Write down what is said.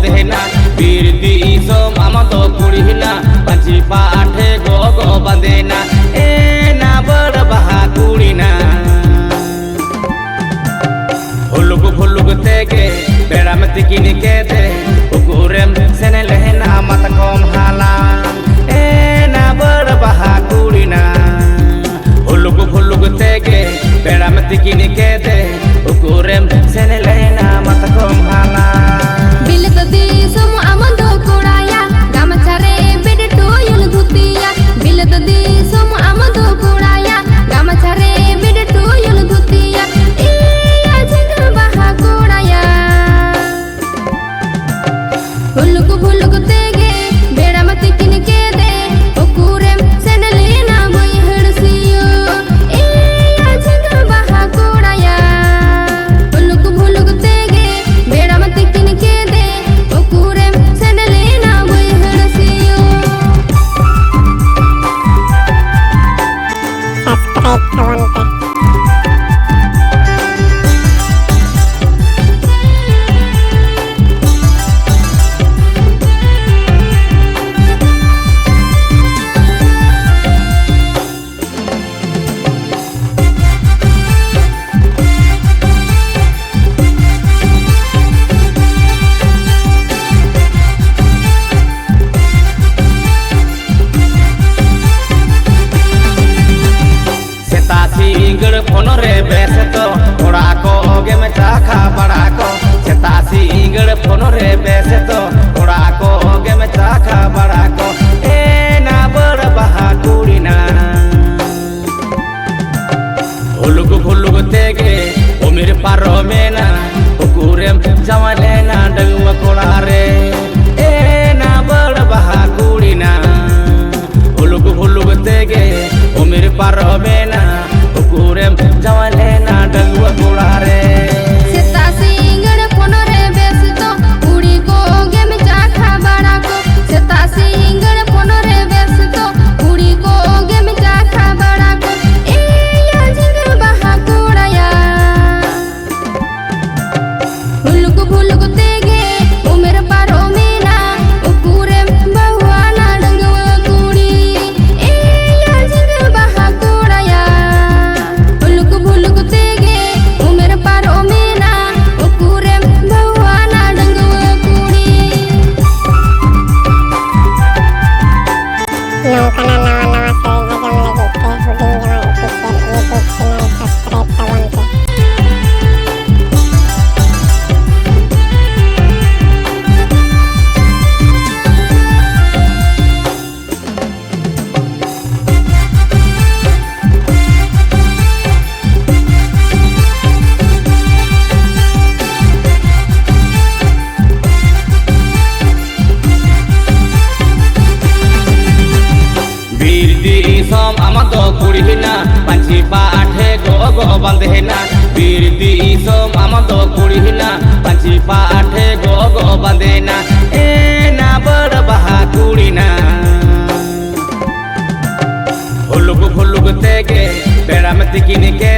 bandena bir di som amato kurihina panci paathe go bandena na bar baha kurina hulug tege beram tikini kete ukurem sene lehna mata kom hala na bar baha kurina hulug tege beram tikini kete ukurem sene lehna mata kom hala bil tadi semua amando kuraya gam chare bed to yul dhutiya bil tadi semua amando kuraya gam chare bed to yul dhutiya iya jeng baha kuraya hulug tege beda mati kin ke de ukurem senelena boy hersiyo iya jeng baha kuraya hulug tege beda mati kin ke de ukurem senelena boy hersiyo subscribe kawan Ingger ponore beseto ora ko ge me chakha bada ko chetasi ingger ponore beseto ora ko ge me chakha bada ko na bar baha kurina hulug tege omir paro mena ukurem jamalena dagwa kolare na bar baha kurina hulug tege omir paro mena ukurem jamalena dagwa kolare seta singar ponore besto uri ko gem chakha bada ko seta singar ponore besto uri ko gem chakha bada ko iya jeng baha kuraya hulug tege umer paro mena ukurem bahwana dagwa kuri iya jeng baha kuraya hulug tege umer paro mena ukurem bahwana dagwa kuri nongkana nawa-nawa saya jam lagi teh huding jaman official YouTube channel subscribe kawan teh bir di som amato kurihina panci paathe go bandena bir di som amato kurihina panci paathe go bandena na bar baha kurina hulug tege beram tikini ke